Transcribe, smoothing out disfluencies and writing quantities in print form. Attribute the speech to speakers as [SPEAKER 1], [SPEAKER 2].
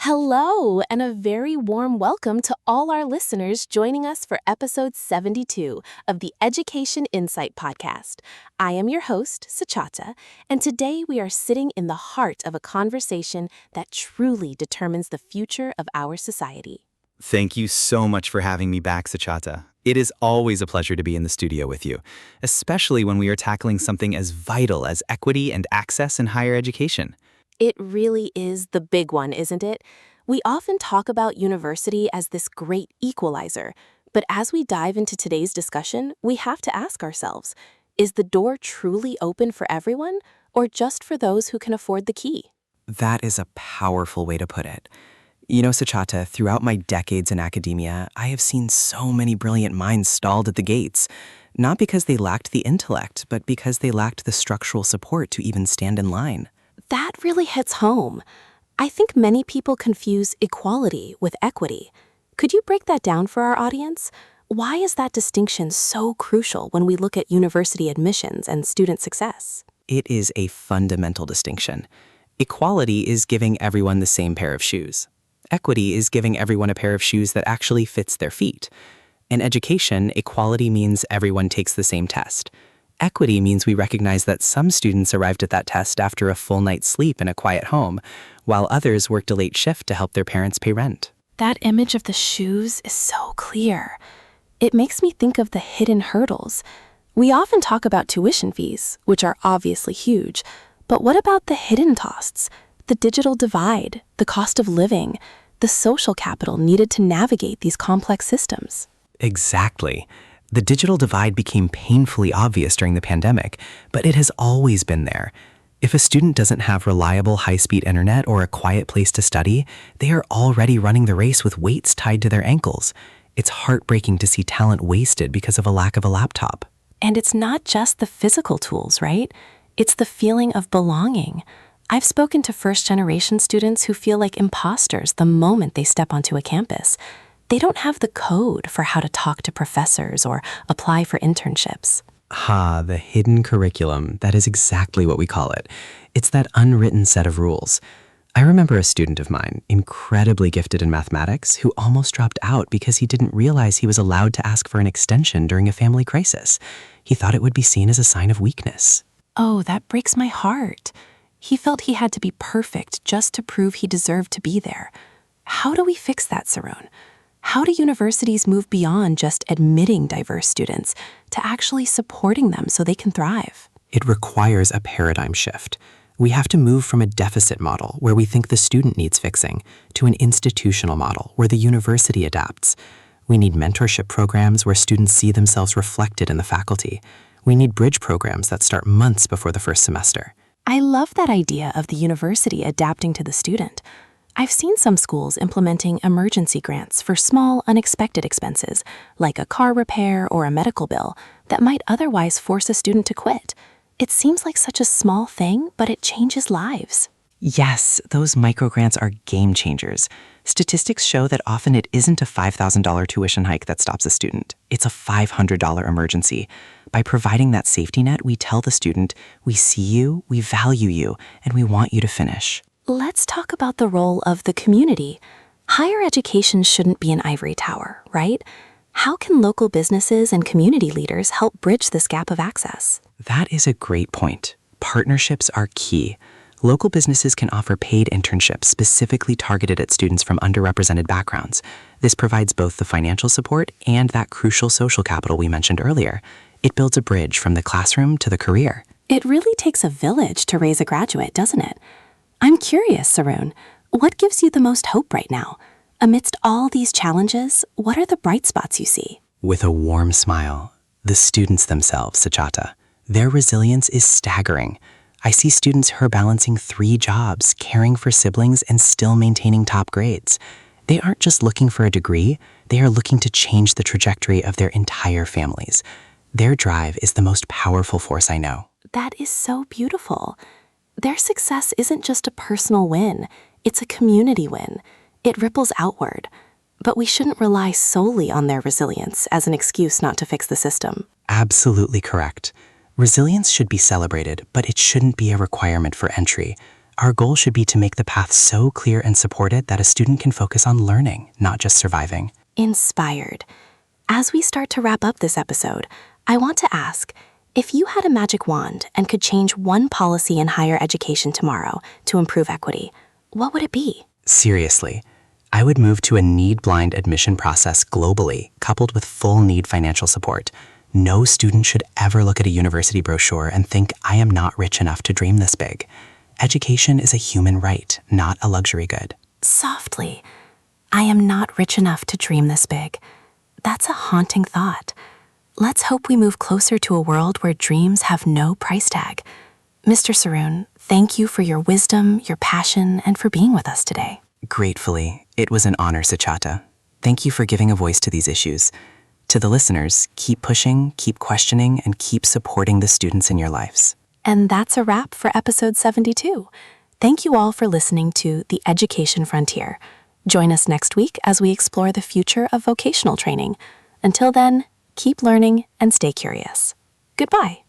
[SPEAKER 1] Hello, and a very warm welcome to all our listeners joining us for episode 72 of the Education Insight Podcast. I am your host, Sachata, and today we are sitting in the heart of a conversation that truly determines the future of our society.
[SPEAKER 2] Thank you so much for having me back, Sachata. It is always a pleasure to be in the studio with you, especially when we are tackling something as vital as equity and access in higher education.
[SPEAKER 1] It really is the big one, isn't it? We often talk about university as this great equalizer, but as we dive into today's discussion, we have to ask ourselves, is the door truly open for everyone, or just for those who can afford the key?
[SPEAKER 3] That is a powerful way to put it. You know, Sachata, throughout my decades in academia, I have seen so many brilliant minds stalled at the gates, not because they lacked the intellect, but because they lacked the structural support to even stand in line.
[SPEAKER 1] That really hits home. I think many people confuse equality with equity. Could you break that down for our audience? Why is that distinction so crucial when we look at university admissions and student success?
[SPEAKER 3] It is a fundamental distinction. Equality is giving everyone the same pair of shoes. Equity is giving everyone a pair of shoes that actually fits their feet. In education, equality means everyone takes the same test. Equity means we recognize that some students arrived at that test after a full night's sleep in a quiet home, while others worked a late shift to help their parents pay rent.
[SPEAKER 1] That image of the shoes is so clear. It makes me think of the hidden hurdles. We often talk about tuition fees, which are obviously huge, but what about the hidden costs? The digital divide, the cost of living, the social capital needed to navigate these complex systems.
[SPEAKER 3] Exactly. The digital divide became painfully obvious during the pandemic, but it has always been there. If a student doesn't have reliable high-speed internet or a quiet place to study, they are already running the race with weights tied to their ankles. It's heartbreaking to see talent wasted because of a lack of a laptop.
[SPEAKER 1] And it's not just the physical tools, right? It's the feeling of belonging. I've spoken to first-generation students who feel like imposters the moment they step onto a campus. They don't have the code for how to talk to professors or apply for internships.
[SPEAKER 3] The hidden curriculum. That is exactly what we call it. It's that unwritten set of rules. I remember a student of mine, incredibly gifted in mathematics, who almost dropped out because he didn't realize he was allowed to ask for an extension during a family crisis. He thought it would be seen as a sign of weakness.
[SPEAKER 1] Oh, that breaks my heart. He felt he had to be perfect just to prove he deserved to be there. How do we fix that, Saron? How do universities move beyond just admitting diverse students to actually supporting them so they can thrive?
[SPEAKER 3] It requires a paradigm shift. We have to move from a deficit model where we think the student needs fixing to an institutional model where the university adapts. We need mentorship programs where students see themselves reflected in the faculty. We need bridge programs that start months before the first semester.
[SPEAKER 1] I love that idea of the university adapting to the student. I've seen some schools implementing emergency grants for small, unexpected expenses, like a car repair or a medical bill, that might otherwise force a student to quit. It seems like such a small thing, but it changes lives.
[SPEAKER 3] Yes, those microgrants are game changers. Statistics show that often it isn't a $5,000 tuition hike that stops a student. It's a $500 emergency. By providing that safety net, we tell the student, we see you, we value you, and we want you to finish.
[SPEAKER 1] Let's talk about the role of the community. Higher education shouldn't be an ivory tower, right? How can local businesses and community leaders help bridge this gap of access?
[SPEAKER 3] That is a great point. Partnerships are key. Local businesses can offer paid internships specifically targeted at students from underrepresented backgrounds. This provides both the financial support and that crucial social capital we mentioned earlier. It builds a bridge from the classroom to the career.
[SPEAKER 1] It really takes a village to raise a graduate, doesn't it? I'm curious, Saron, what gives you the most hope right now? Amidst all these challenges, what are the bright spots you see?
[SPEAKER 3] With a warm smile, the students themselves, Sachata. Their resilience is staggering. I see students who are balancing 3 jobs, caring for siblings, and still maintaining top grades. They aren't just looking for a degree, they are looking to change the trajectory of their entire families. Their drive is the most powerful force I know.
[SPEAKER 1] That is so beautiful. Their success isn't just a personal win, it's a community win. It ripples outward. But we shouldn't rely solely on their resilience as an excuse not to fix the system.
[SPEAKER 3] Absolutely correct. Resilience should be celebrated, but it shouldn't be a requirement for entry. Our goal should be to make the path so clear and supported that a student can focus on learning, not just surviving.
[SPEAKER 1] Inspired. As we start to wrap up this episode, I want to ask, if you had a magic wand and could change one policy in higher education tomorrow to improve equity, what would it be?
[SPEAKER 3] Seriously, I would move to a need-blind admission process globally, coupled with full need financial support. No student should ever look at a university brochure and think, I am not rich enough to dream this big. Education is a human right, not a luxury good.
[SPEAKER 1] Softly, I am not rich enough to dream this big. That's a haunting thought. Let's hope we move closer to a world where dreams have no price tag. Mr. Saroon, thank you for your wisdom, your passion, and for being with us today.
[SPEAKER 3] Gratefully, it was an honor, Suchata. Thank you for giving a voice to these issues. To the listeners, keep pushing, keep questioning, and keep supporting the students in your lives.
[SPEAKER 1] And that's a wrap for episode 72. Thank you all for listening to The Education Frontier. Join us next week as we explore the future of vocational training. Until then, keep learning and stay curious. Goodbye.